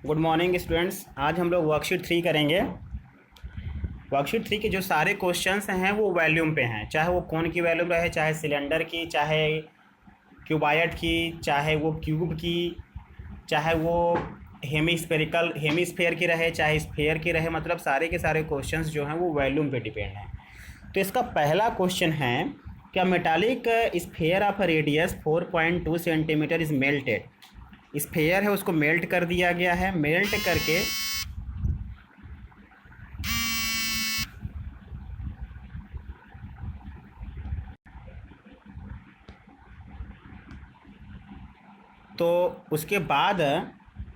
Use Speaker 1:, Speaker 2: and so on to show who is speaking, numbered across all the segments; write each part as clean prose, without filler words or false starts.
Speaker 1: Good morning students. आज हम लोग वर्कशीट 3 करेंगे। वर्कशीट 3 के जो सारे क्वेश्चंस हैं वो वॉल्यूम पे हैं, चाहे वो कोन की वॉल्यूम रहे, चाहे सिलेंडर की, चाहे क्यूबाइड की, चाहे वो क्यूब की, चाहे वो हेमीस्फेयर की रहे, चाहे स्फेयर की रहे। मतलब सारे के सारे क्वेश्चंस जो हैं वो वॉल्यूम पे डिपेंड हैं। तो इसका पहला क्वेश्चन है, क्या metallic sphere of radius 4.2 centimetre is melted. Sphere है उसको मेल्ट कर दिया गया है। मेल्ट करके तो उसके बाद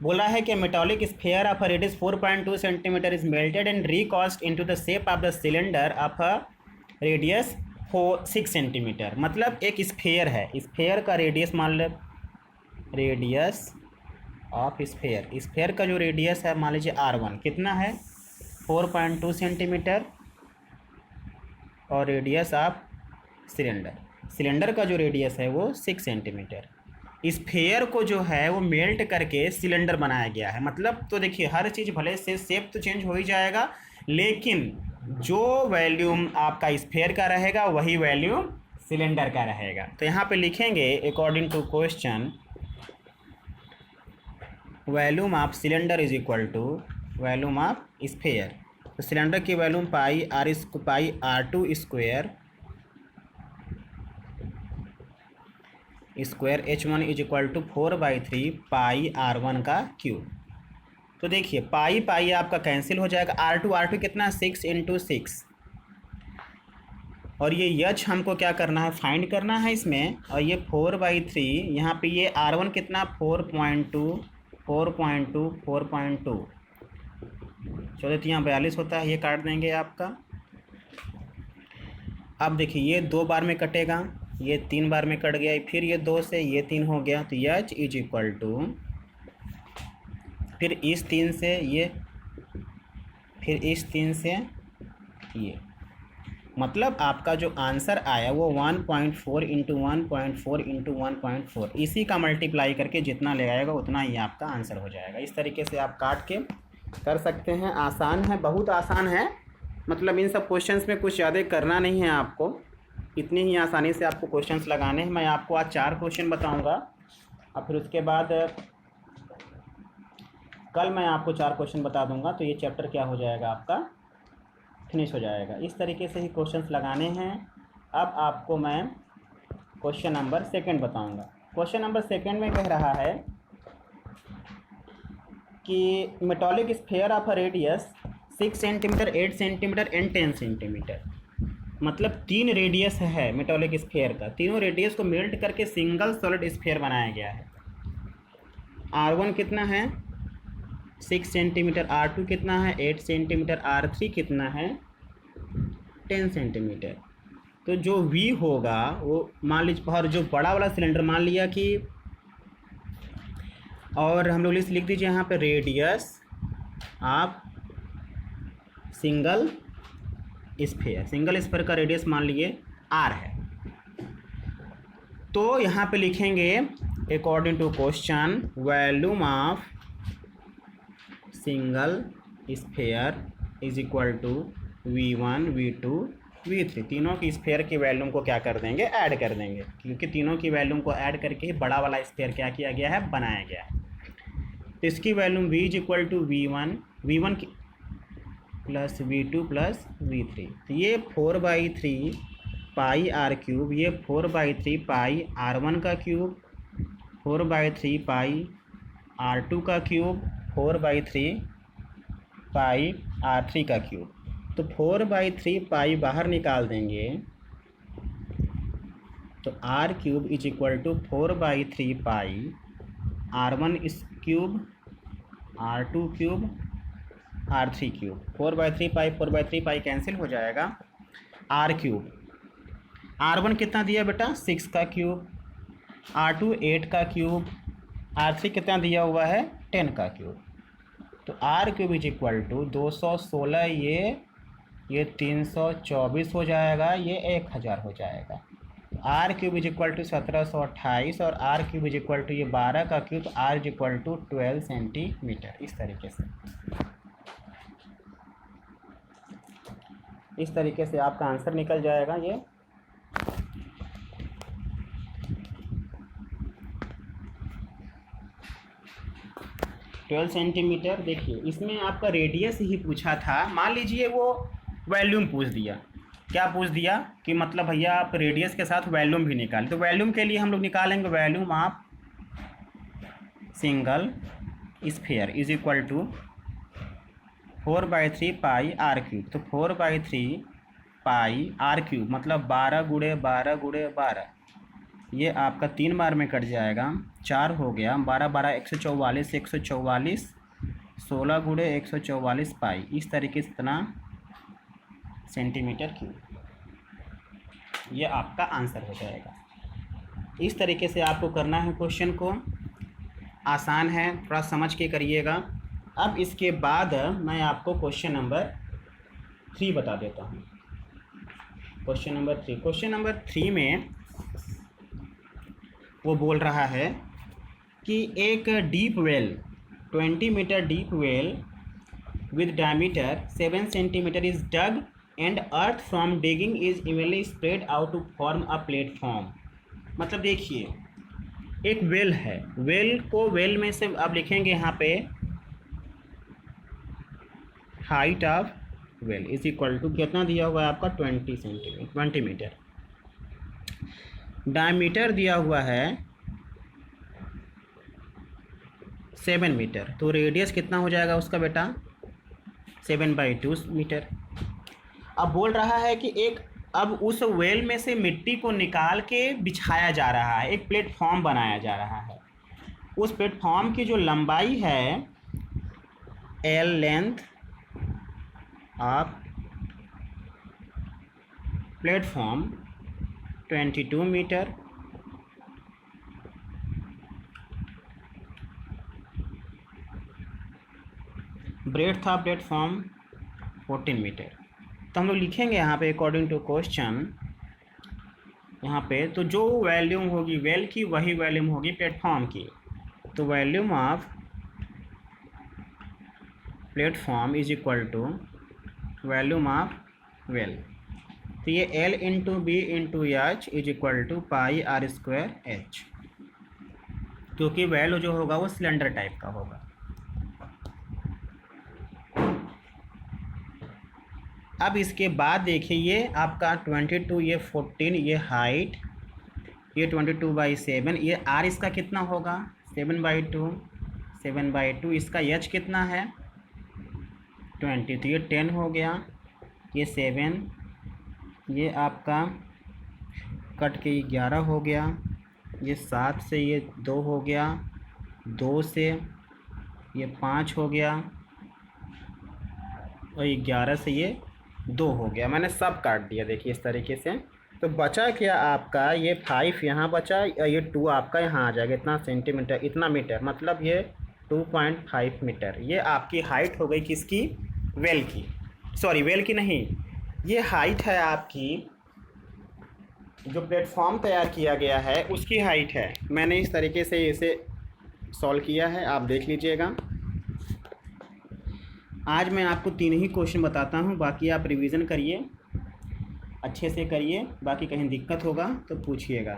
Speaker 1: बोला है कि metallic sphere of radius 4.2 centimetre is melted and recast into the shape of the cylinder of radius 6 centimetre. मतलब एक स्फेयर है, स्फेयर का रेडियस मान लो, रेडियस ऑफ स्फेयर का जो रेडियस है मान लीजिए R1 कितना है 4.2 सेंटीमीटर, और रेडियस ऑफ सिलेंडर का जो रेडियस है वो 6 सेंटीमीटर। स्फेयर को जो है वो मेल्ट करके सिलेंडर बनाया गया है। मतलब तो देखिए हर चीज़ भले से शेप तो चेंज हो ही जाएगा, लेकिन जो वॉल्यूम आपका स्फेयर का रहेगा वही वॉल्यूम सिलेंडर का रहेगा। तो यहाँ पे लिखेंगे according to question volume of cylinder is equal to volume of sphere. तो सिलेंडर की volume pi R2 square H1 is equal to 4/3 pi R1 का क्यूब। तो देखिए पाई पाई आपका कैंसिल हो जाएगा। R2 कितना 6 × 6, और ये H हमको क्या करना है, फाइंड करना है इसमें। और ये 4/3 यहाँ पे ये R1 कितना 4.2 14 42 होता है, ये काट देंगे आपका। अब देखिए ये 2 बार में कटेगा, ये 3 बार में कट गया, फिर ये 2 से ये 3 हो गया। तो H इज इक्वल टू फिर इस 3 से ये, फिर इस 3 से ये। मतलब आपका जो आंसर आया वो 1.4 × 1.4 × 1.4, इसी का मल्टीप्लाई करके जितना ले आएगा उतना ही आपका आंसर हो जाएगा। इस तरीके से आप काट के कर सकते हैं। आसान है, बहुत आसान है। मतलब इन सब क्वेश्चंस में कुछ ज़्यादा करना नहीं है आपको, इतनी ही आसानी से आपको क्वेश्चंस लगाने हैं। मैं आपको आज 4 क्वेश्चन बताऊंगा, और फिर उसके बाद कल मैं आपको 4 क्वेश्चन बता दूंगा। तो ये चैप्टर क्या हो जाएगा आपका, फिनिश हो जाएगा। इस तरीके से ही क्वेश्चंस लगाने हैं। अब आपको मैं क्वेश्चन नंबर 2 बताऊंगा। क्वेश्चन नंबर 2 में कह रहा है कि metallic sphere of radius 6 centimetre, 8 centimetre and 10 centimetre. मतलब 3 रेडियस है मेटालिक स्फेयर का, तीनों रेडियस को मेल्ट करके सिंगल सॉलिड स्फेयर बनाया गया है। R1 कितना है 6 सेंटीमीटर, R2 कितना है 8 सेंटीमीटर, R3 कितना है 10 सेंटीमीटर। तो जो V होगा वो मान लीजिए, और जो बड़ा वाला सिलेंडर मान लिया कि, और हम लोग लिख दीजिए यहाँ पे रेडियस ऑफ सिंगल स्फेयर का रेडियस मान लिए R है। तो यहाँ पे लिखेंगे according to question volume of single sphere is equal to V1 V2 V3। तीनों की स्फेयर की वॉल्यूम को क्या कर देंगे, ऐड कर देंगे, क्योंकि तीनों की वॉल्यूम को ऐड करके ही बड़ा वाला स्फेयर क्या किया गया है, बनाया गया है। तो इसकी volume V is equal to V1 plus V2 plus V3। तो ये 4/3 पाई R3, ये 4/3 पाई R1 का क्यूब, 4/3 पाई R2 का क्यूब, 4/3 पाई R3 का क्यूब। तो 4/3 पाई बाहर निकाल देंगे, तो R³ is equal to 4/3 pi R1 cube, R2 cube, R3 cube. 4/3 pi cancel हो जाएगा। R³ R1 कितना दिया बेटा 6 का क्यूब, R2 8 का क्यूब, R3 कितना दिया हुआ है 10 का क्यूब। तो R³ इज इक्वल टू 216, ये 324 हो जाएगा, ये 1000 हो जाएगा। R cube is equal to 1728 और R cube is equal to ये 12 का cube, R is equal to 12 centimetre. इस तरीके से आपका आंसर निकल जाएगा ये। Twelve centimetre. देखिए इसमें आपका रेडियस ही पूछा था, मान लीजिए वो वॉल्यूम पूछ दिया। क्या पूछ दिया कि मतलब भैया आप रेडियस के साथ वॉल्यूम भी निकालें, तो वॉल्यूम के लिए हम लोग निकालेंगे volume of single sphere is equal to 4/3 pi R cube. तो 4/3 पाई आर क्यूब मतलब 12 गुणे 12 गुणे 12, ये आपका 3 बार में कट जाएगा, 4 हो गया, 12 12 144, 144 16 गुणे 144 पाई, इस तरीके से इतना सेंटीमीटर क्यूब, ये आपका आंसर हो जाएगा। इस तरीके से आपको करना है क्वेश्चन को, आसान है, थोड़ा समझ के करिएगा। अब इसके बाद मैं आपको क्वेश्चन नंबर 3 बता देता हूँ। क्वेश्चन नंबर 3 में वो बोल रहा है कि एक deep well 20 metre deep well with diameter 7 centimeter is dug and earth from digging is evenly spread out to form a platform। मतलब देखिए एक वेल है, वेल को वेल में से आप लिखेंगे यहाँ पे height of well is equal to कितना दिया हुआ है आपका 20 मीटर। डायमीटर दिया हुआ है 7 मीटर, तो रेडियस कितना हो जाएगा उसका बेटा 7/2 मीटर। अब बोल रहा है कि एक अब उस वेल में से मिट्टी को निकाल के बिछाया जा रहा है, एक प्लेटफॉर्म बनाया जा रहा है। उस प्लेटफॉर्म की जो लंबाई है L, length of platform 22 metre, breadth of platform 14 metre. तो हम लोग लिखेंगे यहाँ पे अकॉर्डिंग टू क्वेश्चन, यहाँ पे तो जो वॉल्यूम होगी वेल की वही वॉल्यूम होगी प्लेटफॉर्म की। तो volume of platform is equal to volume of well. तो ये L into B into H is equal to pi R square H, क्योंकि वेल जो होगा वो सिलेंडर टाइप का होगा। अब इसके बाद देखिए ये आपका 22, ये 14, ये हाइट, ये 22/7, ये आर इसका कितना होगा 7/2, इसका एच कितना है 20, तो ये 10 हो गया, ये 7, ये आपका कट के 11 हो गया, ये 7 से ये 2 हो गया, 2 से ये 5 हो गया और 11 से ये 2 हो गया। मैंने सब काट दिया देखिए इस तरीके से। तो बचा क्या आपका ये 5 यहाँ बचा, ये 2 आपका यहाँ आ जाएगा, इतना सेंटीमीटर, इतना मीटर, मतलब ये 2.5 मीटर। ये आपकी हाइट हो गई किसकी वेल की, सॉरी वेल की नहीं, ये हाइट है आपकी जो प्लेटफॉर्म तैयार किया गया है उसकी हाइट है। मैंने इस तरीके से इसे सॉल्व किया है, आप देख लीजिएगा। आज मैं आपको 3 ही क्वेश्चन बताता हूँ, बाकी आप रिवीजन करिए, अच्छे से करिए, बाकी कहीं दिक्कत होगा तो पूछिएगा।